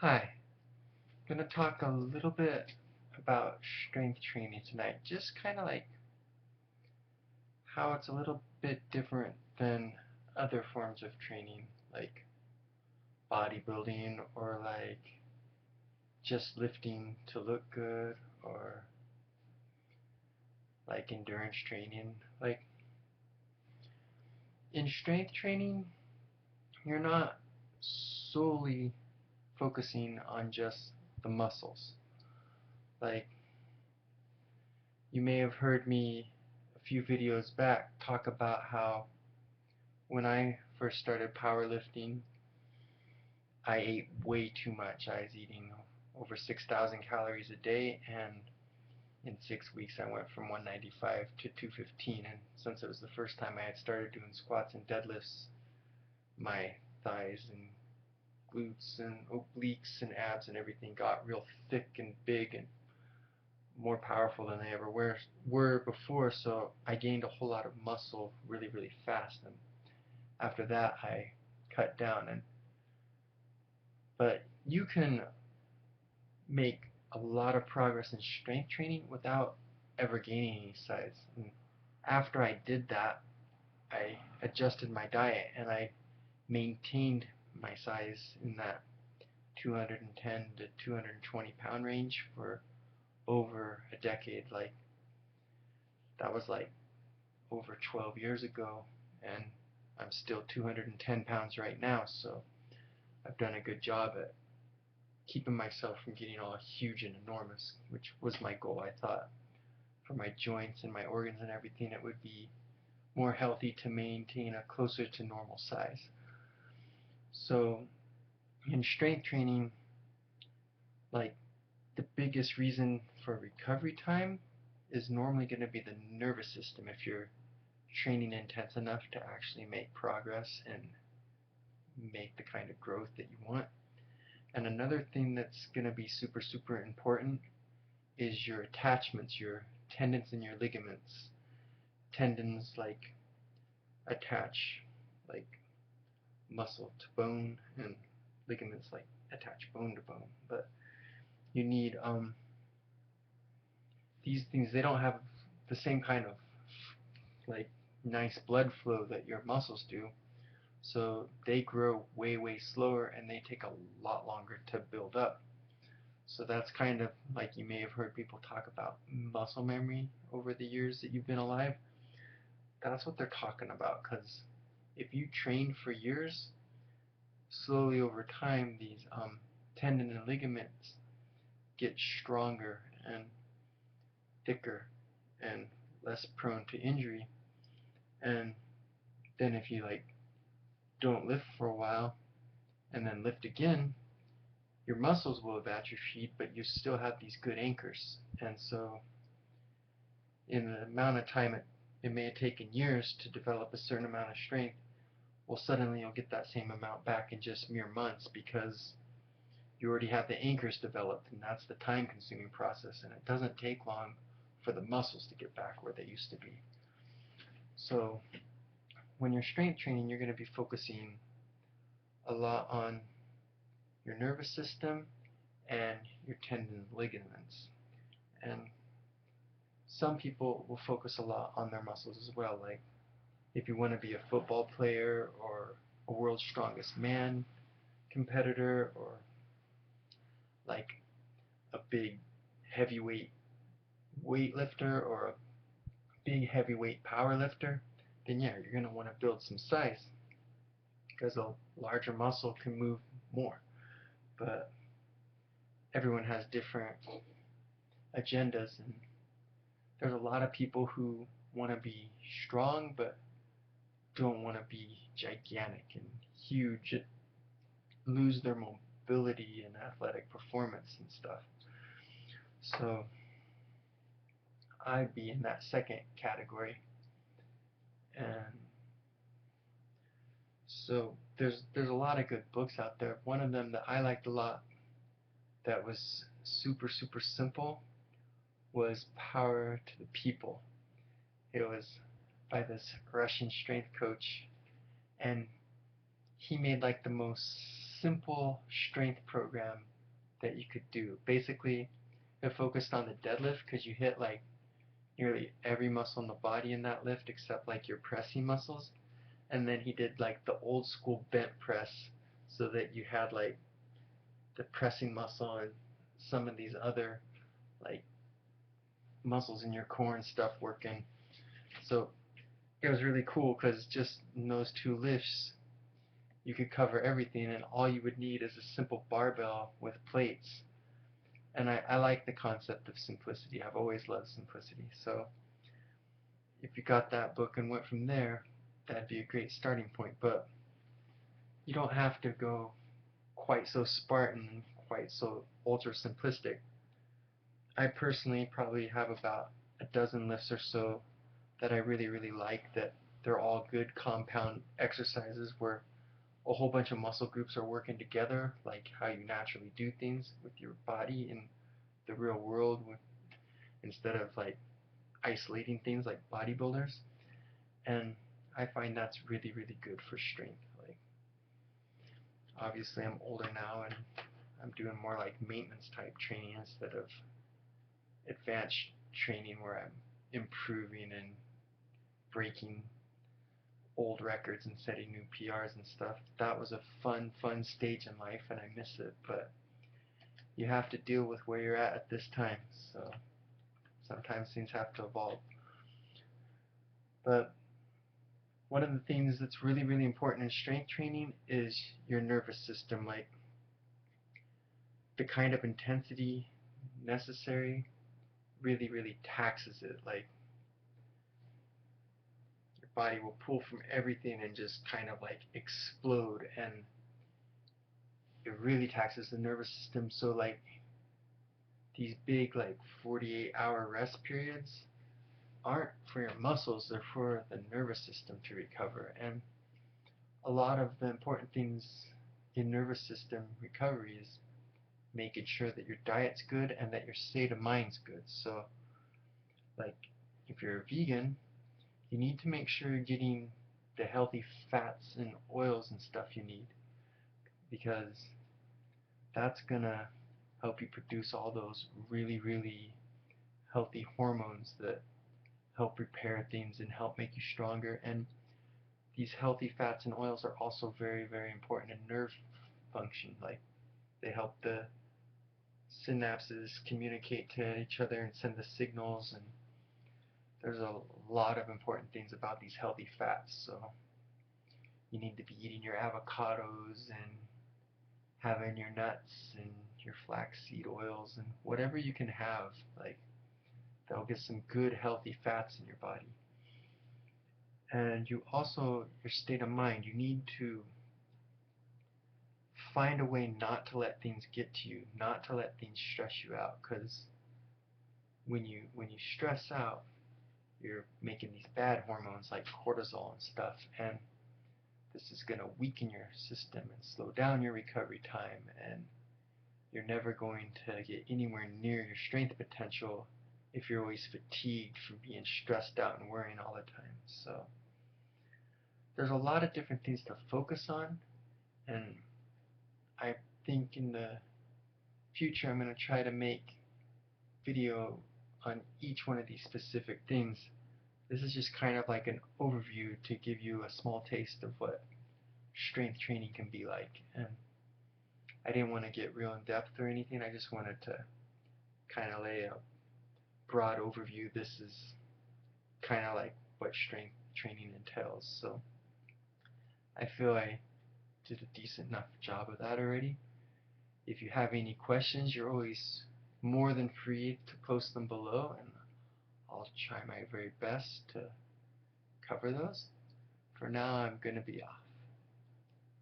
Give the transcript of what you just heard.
Hi, I'm going to talk a little bit about strength training tonight. Just kind of like how it's a little bit different than other forms of training, like bodybuilding or like just lifting to look good or like endurance training. Like in strength training, you're not solely focusing on just the muscles. Like you may have heard me a few videos back talk about how when I first started powerlifting, I ate way too much. I was eating over 6,000 calories a day, and in 6 weeks I went from 195 to 215. And since it was the first time I had started doing squats and deadlifts, my thighs and glutes and obliques and abs and everything got real thick and big and more powerful than they ever were before. So I gained a whole lot of muscle really, really fast. And after that, I cut down. But you can make a lot of progress in strength training without ever gaining any size. And after I did that, I adjusted my diet and I maintained my size in that 210 to 220 pound range for over a decade. Like that was like over 12 years ago, and I'm still 210 pounds right now, so I've done a good job at keeping myself from getting all huge and enormous, which was my goal. I thought for my joints and my organs and everything, it would be more healthy to maintain a closer to normal size. So in strength training, like the biggest reason for recovery time is normally going to be the nervous system if you're training intense enough to actually make progress and make the kind of growth that you want. And another thing that's going to be super, super important is your attachments, your tendons and your ligaments. Tendons like attach like muscle to bone, and ligaments like attach bone to bone. But you need these things. They don't have the same kind of like nice blood flow that your muscles do, so they grow way, way slower and they take a lot longer to build up. So that's kind of like you may have heard people talk about muscle memory over the years that you've been alive. That's what they're talking about, because if you train for years, slowly over time these tendon and ligaments get stronger and thicker and less prone to injury. And then if you like don't lift for a while and then lift again, your muscles will have atrophied, but you still have these good anchors. And so in the amount of time it may have taken years to develop a certain amount of strength, well, suddenly you'll get that same amount back in just mere months because you already have the anchors developed, and that's the time consuming process, and it doesn't take long for the muscles to get back where they used to be. So when you're strength training, you're going to be focusing a lot on your nervous system and your tendon ligaments. And some people will focus a lot on their muscles as well, like if you want to be a football player or a world's strongest man competitor, or like a big heavyweight weightlifter or a big heavyweight power lifter, then yeah, you're going to want to build some size because a larger muscle can move more. But everyone has different agendas, and there's a lot of people who want to be strong but don't want to be gigantic and huge, lose their mobility and athletic performance and stuff. So I'd be in that second category. And so there's a lot of good books out there. One of them that I liked a lot that was super, super simple was Power to the People. It was by this Russian strength coach, and he made like the most simple strength program that you could do. Basically, it focused on the deadlift because you hit like nearly every muscle in the body in that lift except like your pressing muscles. And then he did like the old school bent press so that you had like the pressing muscle and some of these other like muscles in your core and stuff working. So it was really cool because just in those two lifts you could cover everything, and all you would need is a simple barbell with plates. And I like the concept of simplicity. I've always loved simplicity. So if you got that book and went from there, that'd be a great starting point. But you don't have to go quite so Spartan, quite so ultra simplistic. I personally probably have about a dozen lifts or so that I really, really like, that they're all good compound exercises where a whole bunch of muscle groups are working together, like how you naturally do things with your body in the real world, instead of like isolating things like bodybuilders. And I find that's really, really good for strength. Like, obviously I'm older now and I'm doing more like maintenance type training instead of advanced training where I'm improving and breaking old records and setting new PRs and stuff. That was a fun, fun stage in life and I miss it, but you have to deal with where you're at this time. So sometimes things have to evolve. But one of the things that's really, really important in strength training is your nervous system. Like, the kind of intensity necessary really, really taxes it. Like, your body will pull from everything and just kind of like explode, and it really taxes the nervous system. So like these big like 48-hour rest periods aren't for your muscles, they're for the nervous system to recover. And a lot of the important things in nervous system recovery is making sure that your diet's good and that your state of mind's good. So like if you're a vegan, you need to make sure you're getting the healthy fats and oils and stuff you need, because that's gonna help you produce all those really, really healthy hormones that help repair things and help make you stronger. And these healthy fats and oils are also very, very important in nerve function. Like, they help the synapses communicate to each other and send the signals, and there's a lot of important things about these healthy fats. So you need to be eating your avocados and having your nuts and your flaxseed oils and whatever you can have. Like, that'll get some good healthy fats in your body. And you also, your state of mind, you need to find a way not to let things get to you, not to let things stress you out, because when you stress out, you're making these bad hormones like cortisol and stuff, and this is going to weaken your system and slow down your recovery time, and you're never going to get anywhere near your strength potential if you're always fatigued from being stressed out and worrying all the time. So there's a lot of different things to focus on, and I think in the future I'm going to try to make video on each one of these specific things. This is just kind of like an overview to give you a small taste of what strength training can be like. And I didn't want to get real in depth or anything, I just wanted to kind of lay a broad overview. This is kind of like what strength training entails. So I feel I did a decent enough job of that already. If you have any questions, you're always more than free to post them below, and I'll try my very best to cover those. For now, I'm going to be off.